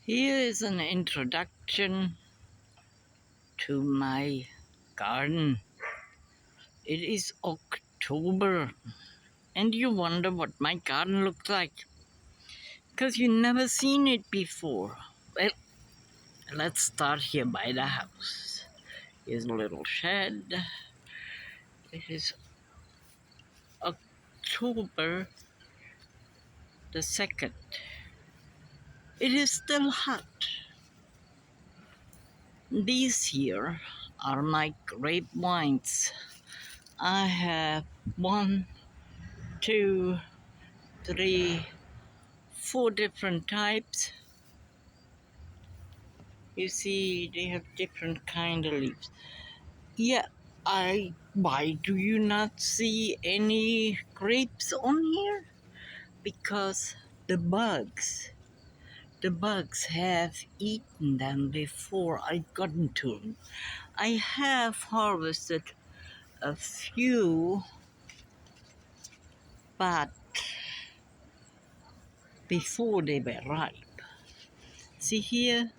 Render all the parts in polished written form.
Here is an introduction to my garden. It is October, and you wonder what my garden looks like because you've never seen it before. Well, let's start here by the house. Here's a little shed. It is October the 2nd. It is still hot. These here are my grape vines. I have 1, 2, 3, 4 different types. You see, they have different kind of leaves. Yeah, why do you not see any grapes on here? Because the bugs have eaten them before I gotten to them. I have harvested a few, but before they were ripe. See here?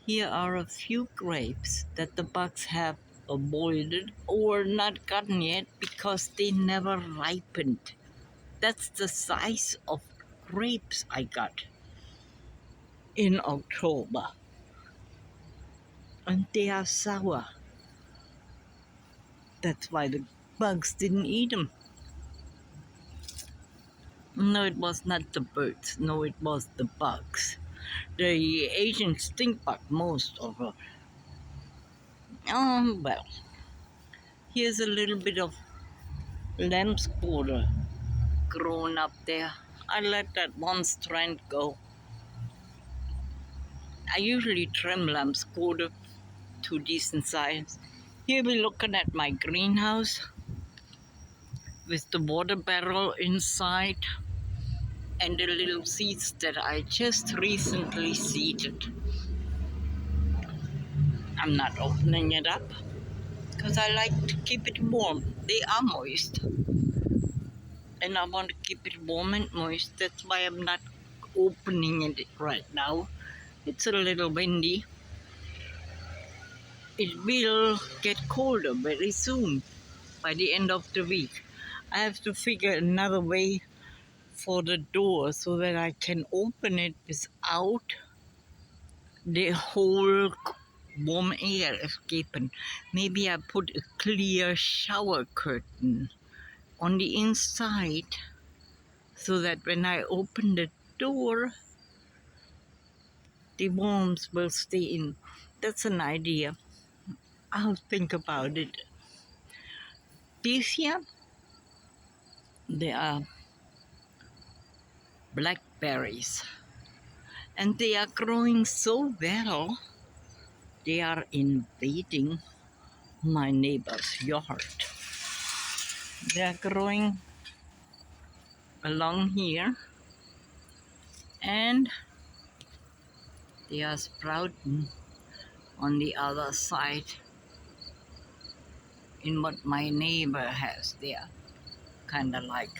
Here are a few grapes that the bugs have avoided or not gotten yet because they never ripened. That's the size of grapes I got in October. And they are sour. That's why the bugs didn't eat them. No, it was not the birds. No, it was the bugs. The Asian stink bug, most of them. Well, here's a little bit of lamb's quarter grown up there. I let that one strand go. I usually trim lamb's quarter to decent size. Here we're looking at my greenhouse with the water barrel inside and the little seeds that I just recently seeded. I'm not opening it up because I like to keep it warm. They are moist and I want to keep it warm and moist. That's why I'm not opening it right now. It's a little windy. It will get colder very soon by the end of the week. I have to figure another way for the door so that I can open it without the whole warm air escaping. Maybe I put a clear shower curtain on the inside so that when I open the door, the warmth will stay in. That's an idea. I'll think about it. This year, there are blackberries, and they are growing so well, they are invading my neighbor's yard. They are growing along here, and they are sprouting on the other side in what my neighbor has there, kind of like.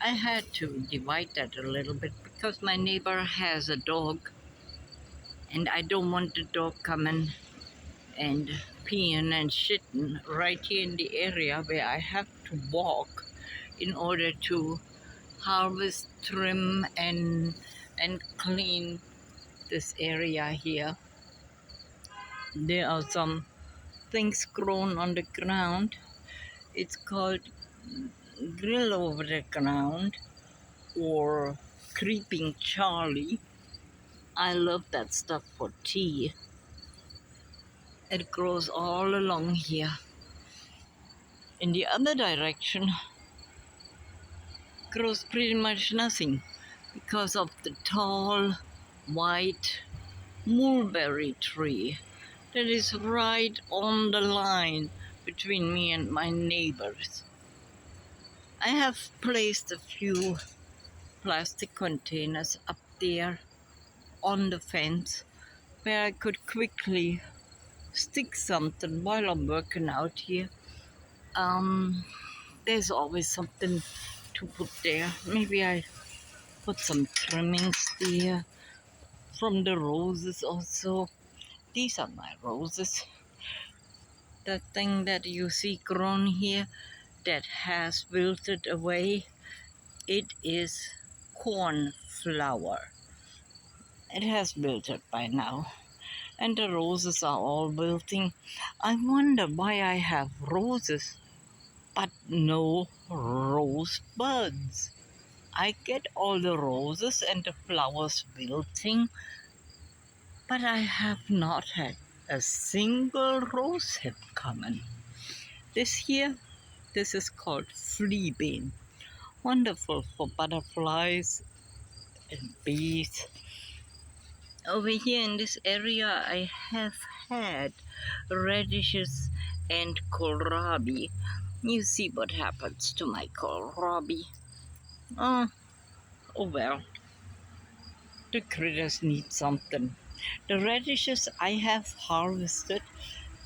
I had to divide that a little bit because my neighbor has a dog, and I don't want the dog coming and peeing and shitting right here in the area where I have to walk in order to harvest, trim, and clean this area here. There are some things grown on the ground. It's called grill over the ground or creeping Charlie. I love that stuff for tea. It grows all along here. In the other direction, grows pretty much nothing because of the tall, white mulberry tree that is right on the line between me and my neighbors. I have placed a few plastic containers up there on the fence where I could quickly stick something while I'm working out here. There's always something to put there. Maybe I put some trimmings there from the roses also. These are my roses. The thing that you see grown here that has wilted away, it is cornflower. It has wilted by now, and the roses are all wilting. I wonder why I have roses but no rose buds. I get all the roses and the flowers wilting, but I have not had a single rose hip coming. This here, this is called fleabane. Wonderful for butterflies and bees. Over here in this area, I have had radishes and kohlrabi. You see what happens to my kohlrabi. Oh, oh well, the critters need something. The radishes I have harvested,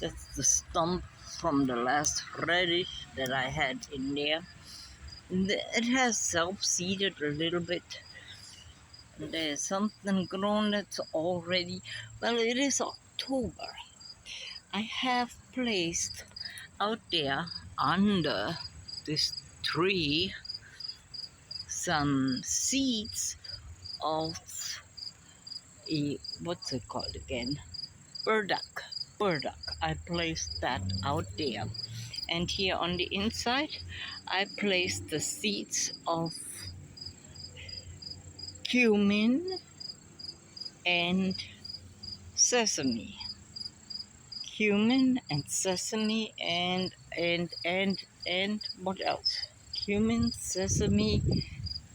that's the stump from the last radish that I had in there. It has self-seeded a little bit. There's something grown that's already, well, it is October. I have placed out there under this tree some seeds of what's it called again? Burdock. Burdock. I placed that out there. And here on the inside, I placed the seeds of cumin and sesame. Cumin and sesame and what else? Cumin, sesame,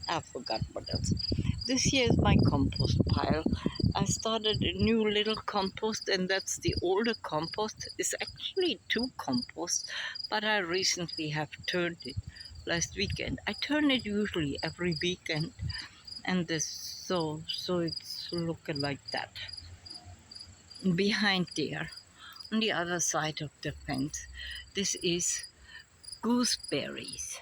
I forgot what else. This here is my compost pile. I started a new little compost, and that's the older compost. It's actually two composts, but I recently have turned it last weekend. I turn it usually every weekend, and this so it's looking like that. Behind there, on the other side of the fence, this is gooseberries.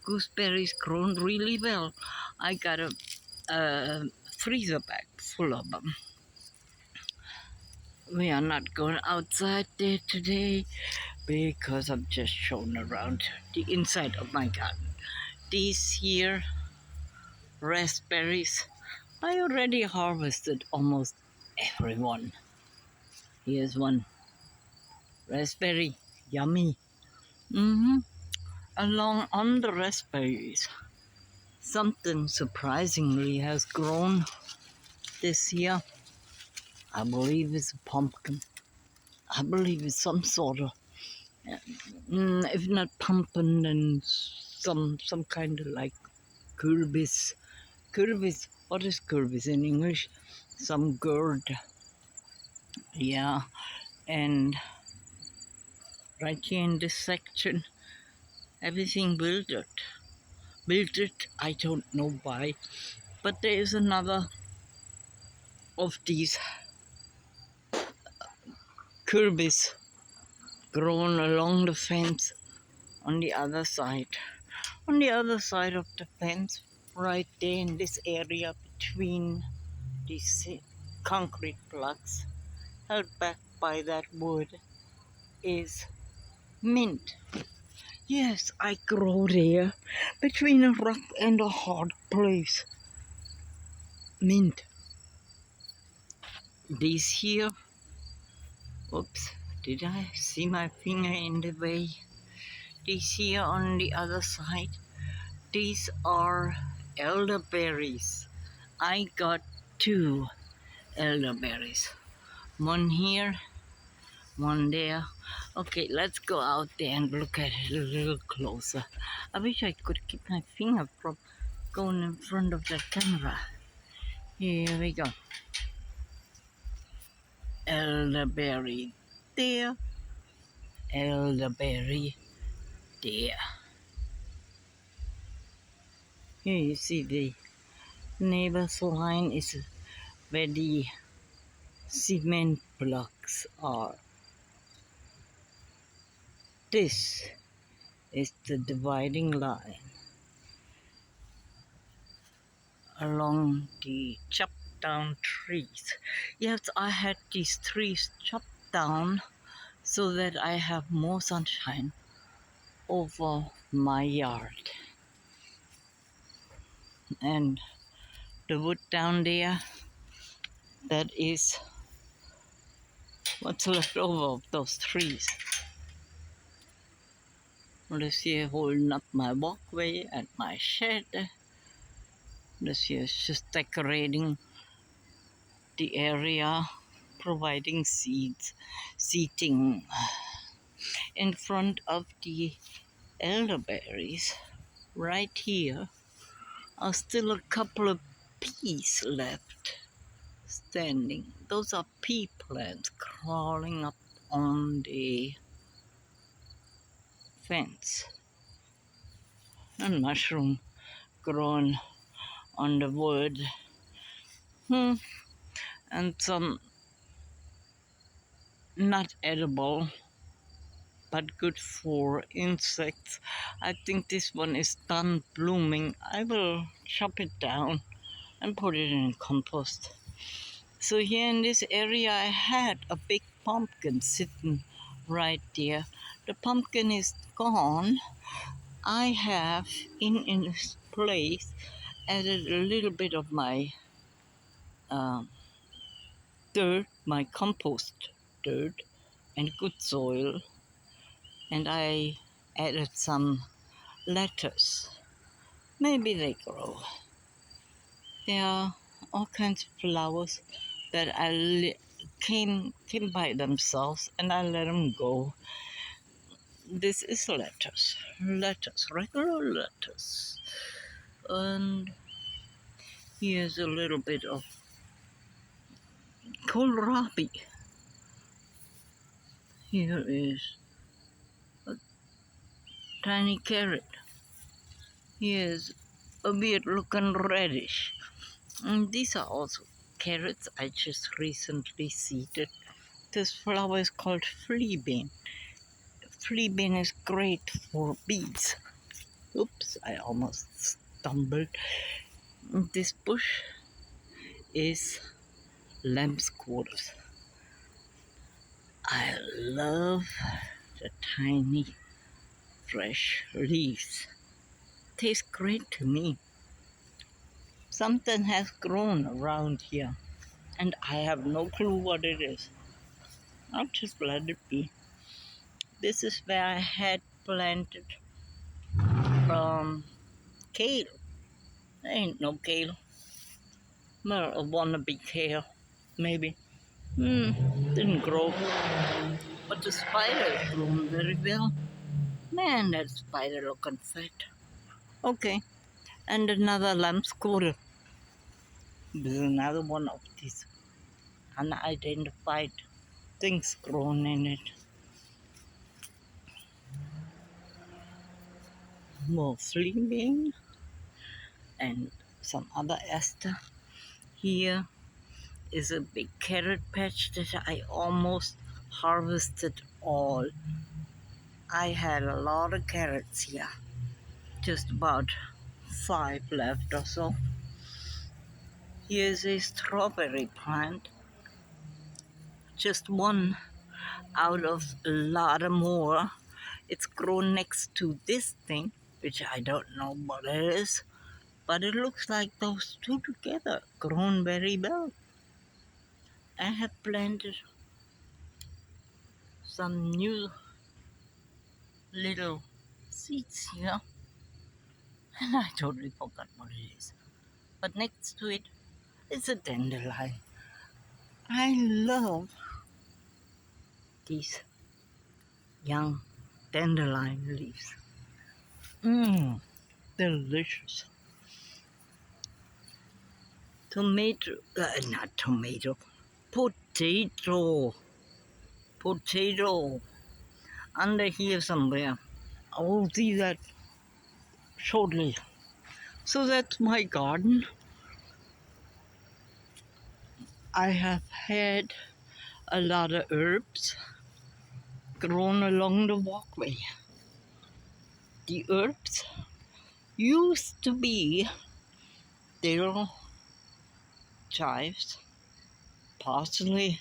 Gooseberries grown really well. I got a freezer bag full of them. We are not going outside there today because I'm just showing around the inside of my garden. These here raspberries, I already harvested almost every one. Here's one raspberry, yummy. Along on the raspberries, something surprisingly has grown this year. I believe it's a pumpkin. I believe it's some sort of, if not pumpkin, then some kind of like Kürbis. Kürbis, what is Kürbis in English? Some gourd. Yeah, and right here in this section, everything wilted. Wilted, I don't know why, but there is another of these Kürbis grown along the fence on the other side. On the other side of the fence, right there in this area between these concrete blocks, held back by that wood, is mint. Yes, I grow there between a rock and a hard place. Mint. These here, oops, did I see my finger in the way? These here on the other side, these are elderberries. I got two elderberries. One here, one there. Okay, let's go out there and look at it a little closer. I wish I could keep my finger from going in front of the camera. Here we go. Elderberry there, elderberry there. Here you see the neighbor's line is where the cement blocks are. This is the dividing line. along the chopped down trees. Yes, I had these trees chopped down so that I have more sunshine over my yard. And the wood down there, that is what's left over of those trees. This here holding up my walkway and my shed. This here is just decorating the area, providing seating in front of the elderberries. Right here are still a couple of peas left standing. Those are pea plants crawling up on the fence. And mushroom grown on the wood. And some not edible but good for insects. I think this one is done blooming. I will chop it down and put it in compost. So here in this area I had a big pumpkin sitting right there. The pumpkin is gone. I have in its place added a little bit of my dirt, my compost dirt and good soil, and I added some lettuce. Maybe they grow. There are all kinds of flowers that came by themselves, and I let them go. This is lettuce, regular lettuce, and here's a little bit of kohlrabi. Here is a tiny carrot. Here's a weird looking radish. And these are also carrots I just recently seeded. This flower is called fleabane. Fleabane is great for bees. Oops, I almost stumbled. This bush is lamb's quarters. I love the tiny fresh leaves. Tastes great to me. Something has grown around here and I have no clue what it is. I'll just let it be. This is where I had planted kale. There ain't no kale. Well, a wannabe kale, maybe. Didn't grow. But the spider is growing very well. Man, that spider looking fat. Okay, and another lamb's quarter. There's another one of these unidentified things grown in it. More fleabane and some other aster. Here is a big carrot patch that I almost harvested all. I had a lot of carrots here, just about 5 left or so. Here's a strawberry plant, just one out of a lot of more. It's grown next to this thing, which I don't know what it is, but it looks like those two together grown very well. I have planted some new little seeds here, and I totally forgot what it is. But next to it is a dandelion. I love these young dandelion leaves. Delicious. Not tomato, potato. Potato. Under here somewhere. I will see that shortly. So that's my garden. I have had a lot of herbs grown along the walkway. The herbs used to be dill, chives, parsley,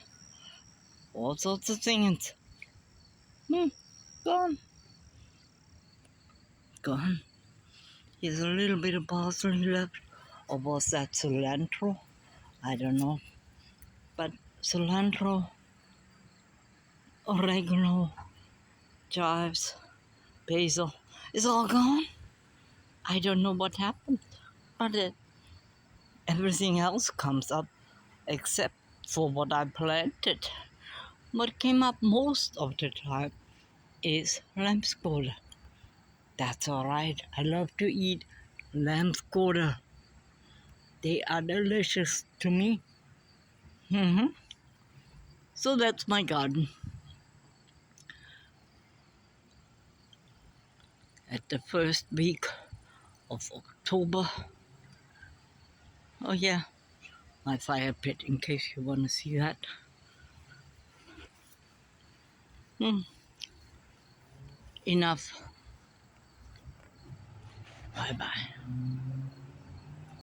all sorts of things. Gone. Gone. Here's a little bit of parsley left. Or was that cilantro? I don't know. But cilantro, oregano, chives, basil is all gone. I don't know what happened. But everything else comes up except for what I planted. What came up most of the time is lamb's quarter. That's alright. I love to eat lamb's quarter. They are delicious to me. So that's my garden. At the first week of October. Oh yeah, my fire pit in case you want to see that. Enough. Bye bye.